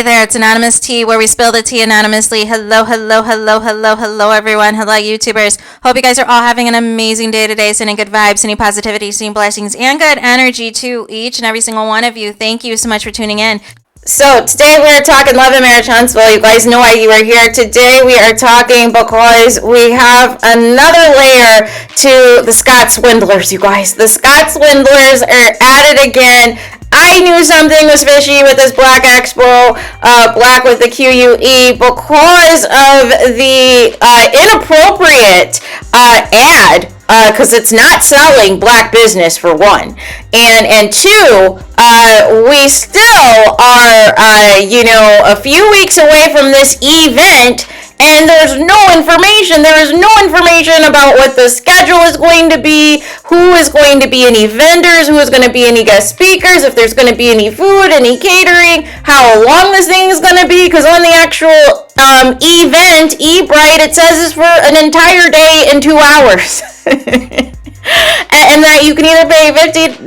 there, it's Anonymous Tea, where we spill the tea anonymously. Hello, hello, hello, hello, hello, everyone. Hello, YouTubers. Hope you guys are all having an amazing day today, sending good vibes, sending positivity, sending blessings, and good energy to each and every single one of you. Thank you so much for tuning in. So today we're talking Lamh and Marriage Huntsville. You guys know why you are here. Today we are talking because we have another layer to the Scott Swindlers, you guys. The Scott Swindlers are at it again. I knew something was fishy with this Black Expo, Black with the QUE, because of the inappropriate ad, because it's not selling black business, for one, and two, we still are, a few weeks away from this event, and there's no information. There is no information about what the schedule is going to be, who is going to be any vendors, who is going to be any guest speakers, if there's going to be any food, any catering, how long this thing is going to be, because on the actual event, Ebright, it says it's for an entire day and 2 hours. And that you can either pay $50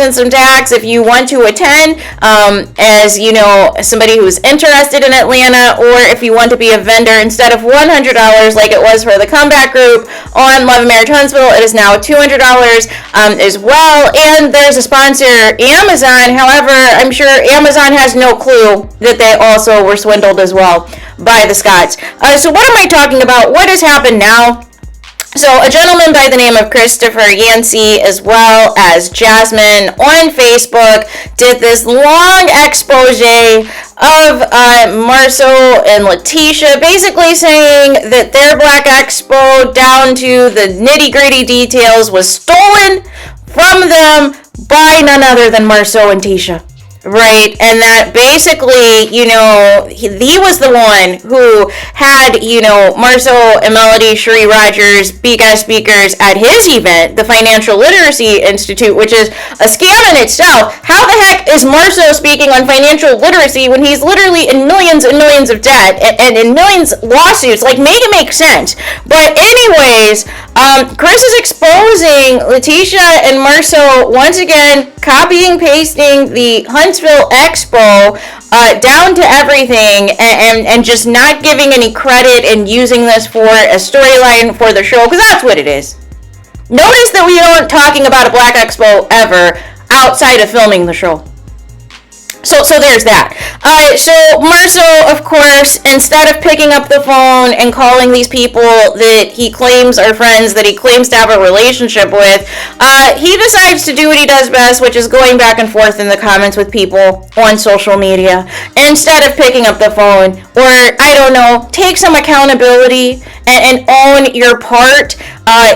and some tax if you want to attend, as you know, somebody who's interested in Atlanta, or if you want to be a vendor, instead of $100 like it was for the comeback group on Lamh and Marriage Huntsville, it is now $200 as well. And there's a sponsor, Amazon. However, I'm sure Amazon has no clue that they also were swindled as well by the Scots. So what am I talking about? What has happened now? So a gentleman by the name of Christopher Yancey, as well as Jasmine on Facebook, did this long expose of Marceau and Letitia, basically saying that their Black Expo, down to the nitty-gritty details, was stolen from them by none other than Marceau and Tisha. Right, and that basically, he was the one who had, Marceau and Melody Cherie Rogers be guest speakers at his event, the Financial Literacy Institute, which is a scam in itself. How the heck is Marceau speaking on financial literacy when he's literally in millions and millions of debt and in millions of lawsuits? Like, make it make sense. But anyways, Chris is exposing Letitia and Marceau once again, copying, pasting the Huntsville Expo down to everything, and just not giving any credit and using this for a storyline for the show, because that's what it is. Notice that we aren't talking about a Black Expo ever outside of filming the show. So there's that. So Marceau, of course, instead of picking up the phone and calling these people that he claims are friends, that he claims to have a relationship with, he decides to do what he does best, which is going back and forth in the comments with people on social media, instead of picking up the phone, or, I don't know, take some accountability and own your part.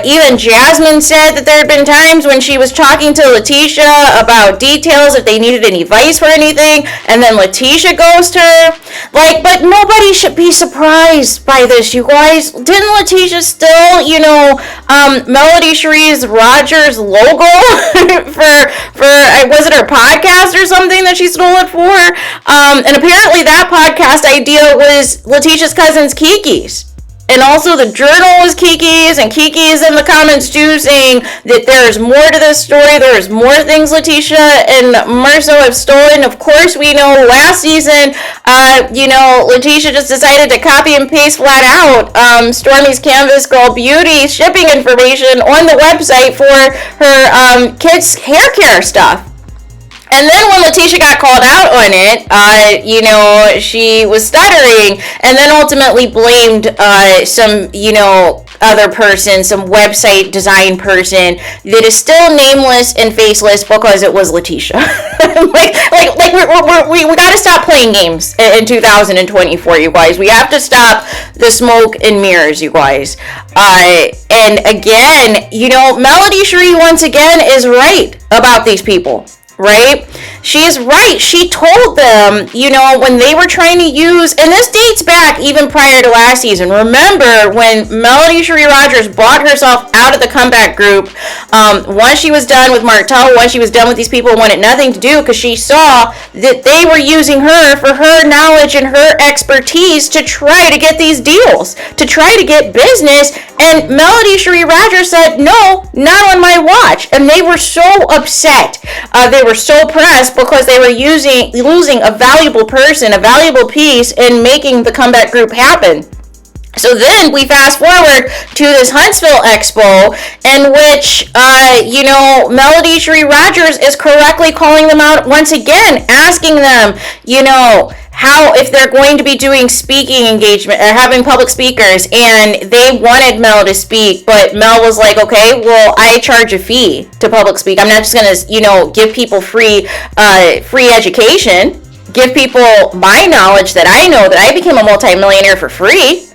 Even Jasmine said that there had been times when she was talking to Letitia about details, if they needed any advice for anything, and then Letitia ghosted her. But nobody should be surprised by this, you guys. Didn't Letitia steal, Melody Cherie Rogers' logo for was it her podcast or something that she stole it for? And apparently that podcast idea was Letitia's cousin's Kiki's. And also the journal was Kiki's, and Kiki is in the comments too, saying that there's more to this story, there's more things Letitia and Marceau have stolen. Of course, we know last season, Letitia just decided to copy and paste flat out Stormy's Canvas Girl Beauty shipping information on the website for her kids' hair care stuff. And then when Letitia got called out on it, she was stuttering, and then ultimately blamed some, other person, some website design person that is still nameless and faceless because it was Letitia. we got to stop playing games in 2024, you guys. We have to stop the smoke and mirrors, you guys. And again, Melody Cherie once again is right about these people. Right? She is right. She told them, when they were trying to use, and this dates back even prior to last season. Remember when Melody Cherie Rogers bought herself out of the comeback group, once she was done with Martell, once she was done with these people, wanted nothing to do, because she saw that they were using her for her knowledge and her expertise to try to get these deals, to try to get business, And Melody Cherie Rogers said, no, not on my watch. And they were so upset. They were so pressed because they were losing a valuable person, a valuable piece in making the comeback group happen. So then we fast forward to this Huntsville Expo, in which, Melody Cherie Rogers is correctly calling them out once again, asking them, how, if they're going to be doing speaking engagement or having public speakers, and they wanted Mel to speak, but Mel was like, okay, well, I charge a fee to public speak. I'm not just going to, give people free education, give people my knowledge that I know, that I became a multimillionaire for free.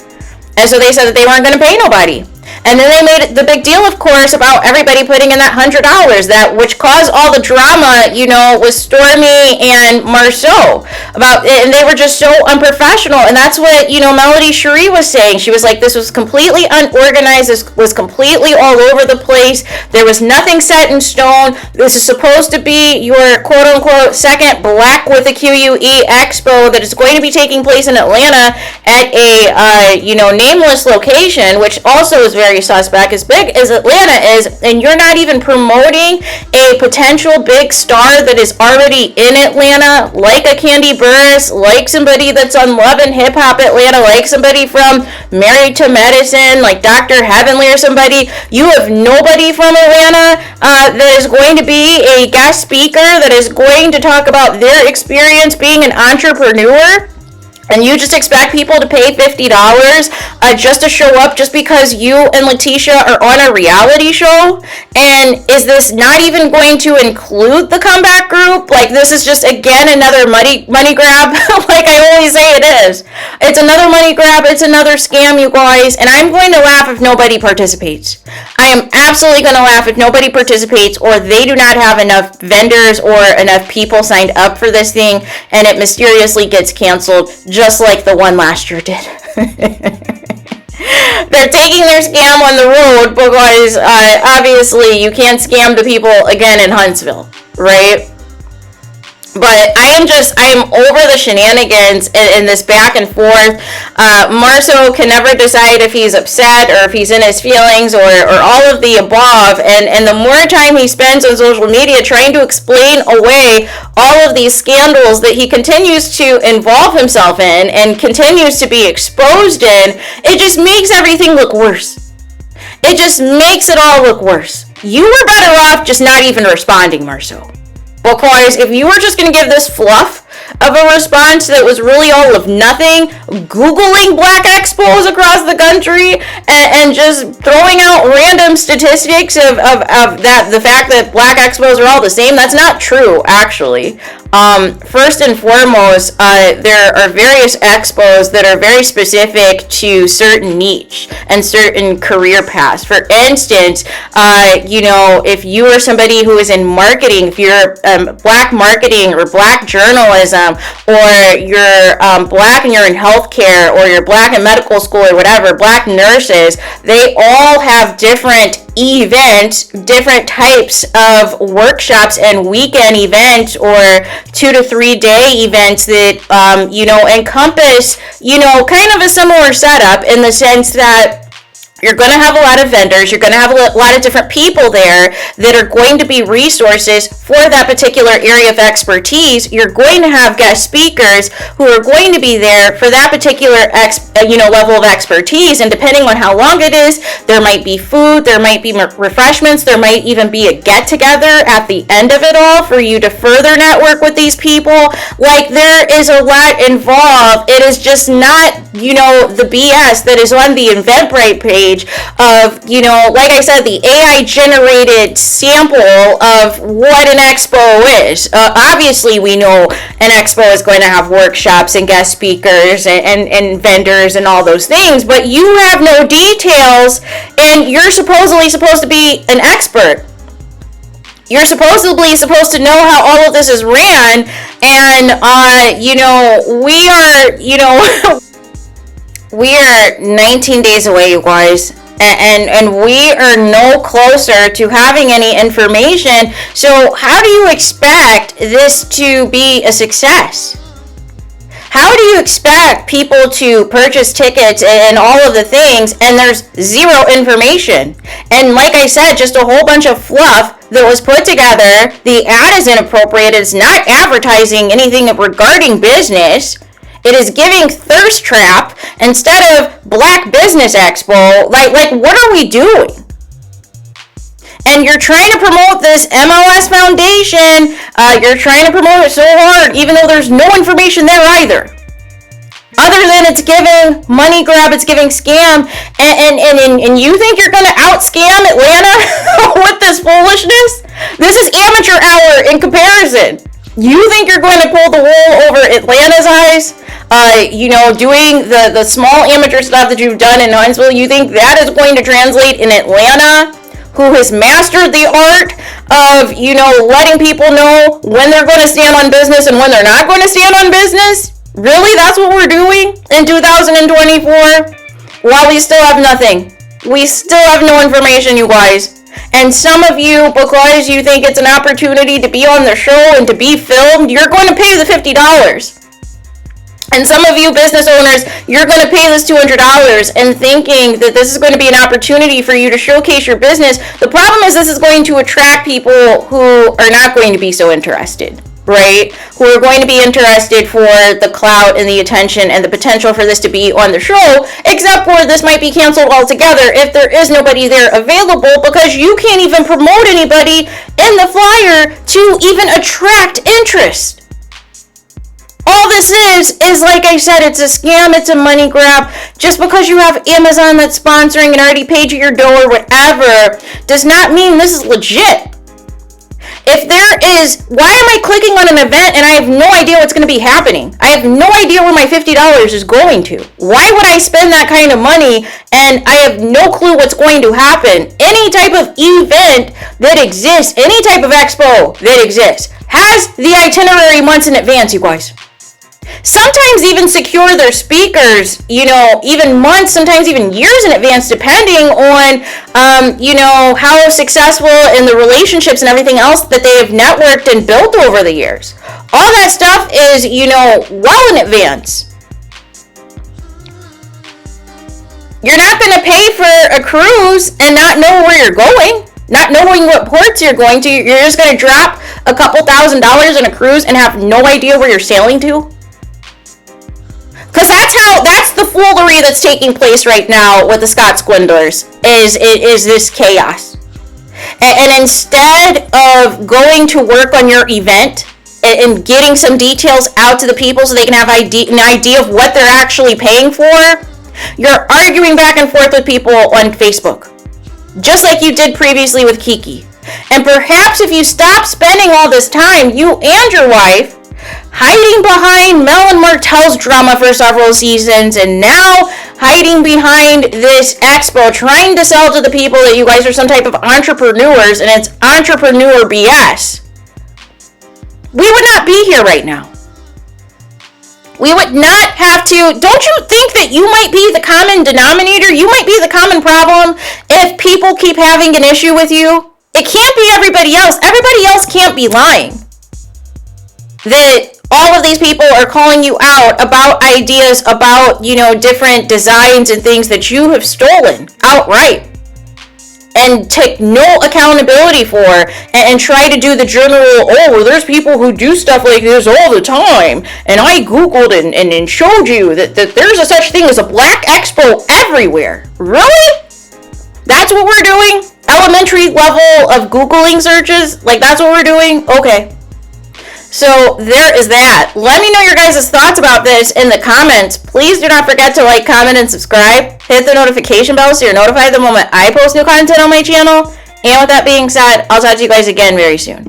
And so they said that they weren't going to pay nobody. And then they made the big deal, of course, about everybody putting in that $100, which caused all the drama, with Stormy and Marceau. And they were just so unprofessional. And that's what, Melody Cherie was saying. She was like, this was completely unorganized. This was completely all over the place. There was nothing set in stone. This is supposed to be your quote-unquote second Black with a QUE Expo that is going to be taking place in Atlanta at a, nameless location, which also is very suspect. As big as Atlanta is, and you're not even promoting a potential big star that is already in Atlanta, like a Candy Burris, like somebody that's on Love and Hip Hop Atlanta, like somebody from Married to Medicine, like Dr. Heavenly or somebody. You have nobody from Atlanta that is going to be a guest speaker that is going to talk about their experience being an entrepreneur. And you just expect people to pay $50 just to show up just because you and Letitia are on a reality show? And is this not even going to include the comeback group? Like, this is just, again, another money grab, like I always say it is. It's another money grab. It's another scam, you guys. And I'm going to laugh if nobody participates. I am absolutely going to laugh if nobody participates, or they do not have enough vendors or enough people signed up for this thing, and it mysteriously gets canceled, just like the one last year did. They're taking their scam on the road because obviously you can't scam the people again in Huntsville, right? But I am over the shenanigans in this back and forth. Marceau can never decide if he's upset or if he's in his feelings or all of the above. And the more time he spends on social media trying to explain away all of these scandals that he continues to involve himself in and continues to be exposed in, it just makes everything look worse. It just makes it all look worse. You were better off just not even responding, Marceau. Because if you were just going to give this fluff of a response that was really all of nothing, Googling Black Expos across the country and just throwing out random statistics of that, the fact that Black Expos are all the same, that's not true, actually. First and foremost, there are various expos that are very specific to certain niche and certain career paths. For instance, if you are somebody who is in marketing, if you're Black marketing or Black journalism, or you're Black and you're in healthcare, or you're Black in medical school or whatever, Black nurses, they all have different events, different types of workshops and weekend events or 2 to 3 day events that, encompass, kind of a similar setup in the sense that you're going to have a lot of vendors, you're going to have a lot of different people there that are going to be resources for that particular area of expertise. You're going to have guest speakers who are going to be there for that particular level of expertise, and depending on how long it is, there might be food, there might be refreshments, there might even be a get-together at the end of it all for you to further network with these people. Like, there is a lot involved. It is just not, the BS that is on the Eventbrite page of, like I said, the AI generated sample of what an expo is. Obviously, we know an expo is going to have workshops and guest speakers and vendors and all those things, but you have no details, and you're supposedly supposed to be an expert. You're supposedly supposed to know how all of this is ran, and, we are, we are 19 days away, you guys, and we are no closer to having any information. So how do you expect this to be a success? how do you expect people to purchase tickets and all of the things and there's zero information? And like I said, just a whole bunch of fluff that was put together. The ad is inappropriate. It's not advertising anything regarding business. It is giving thirst trap instead of Black Business Expo. Like what are we doing? And you're trying to promote this MLS foundation. You're trying to promote it so hard, even though there's no information there either. Other than it's giving money grab, it's giving scam. And you think you're going to out-scam Atlanta with this foolishness? This is amateur hour in comparison. You think you're going to pull the wool over Atlanta's eyes? Doing the small amateur stuff that you've done in Huntsville, you think that is going to translate in Atlanta, who has mastered the art of, letting people know when they're going to stand on business and when they're not going to stand on business? Really? That's what we're doing in 2024? While we still have nothing. We still have no information, you guys. And some of you, because you think it's an opportunity to be on the show and to be filmed, you're going to pay the $50. And some of you business owners, you're going to pay this $200 and thinking that this is going to be an opportunity for you to showcase your business. The problem is this is going to attract people who are not going to be so interested, right? Who are going to be interested for the clout and the attention and the potential for this to be on the show, except for this might be canceled altogether if there is nobody there available because you can't even promote anybody in the flyer to even attract interest. All this is like I said, it's a scam, it's a money grab. Just because you have Amazon that's sponsoring and already paid you your dough or whatever does not mean this is legit. If there is, why am I clicking on an event and I have no idea what's going to be happening? I have no idea where my $50 is going to. Why would I spend that kind of money and I have no clue what's going to happen? Any type of event that exists, any type of expo that exists, has the itinerary months in advance, you guys. Sometimes even secure their speakers, even months, sometimes even years in advance, depending on, how successful in the relationships and everything else that they have networked and built over the years. All that stuff is, well in advance. You're not going to pay for a cruise and not know where you're going. Not knowing what ports you're going to. You're just going to drop a couple $1,000s in a cruise and have no idea where you're sailing to. Because that's the foolery that's taking place right now with the Scott Swindlers, is this chaos. And instead of going to work on your event and getting some details out to the people so they can have an idea of what they're actually paying for, you're arguing back and forth with people on Facebook. Just like you did previously with Kiki. And perhaps if you stop spending all this time, you and your wife, hiding behind Mel and Martell's drama for several seasons, and now hiding behind this expo, trying to sell to the people that you guys are some type of entrepreneurs, and it's entrepreneur BS, we would not be here right now. We would not have to. Don't you think that you might be the common denominator? You might be the common problem if people keep having an issue with you. It can't be everybody else. Everybody else can't be lying. That all of these people are calling you out about ideas, about, different designs and things that you have stolen outright and take no accountability for, and try to do the general, there's people who do stuff like this all the time, and I Googled and showed you that there's a such thing as a Black Expo everywhere. Really? That's what we're doing? Elementary level of Googling searches? Like, that's what we're doing? Okay. So there is that. Let me know your guys' thoughts about this in the comments. Please do not forget to like, comment, and subscribe. Hit the notification bell so you're notified the moment I post new content on my channel. And with that being said, I'll talk to you guys again very soon.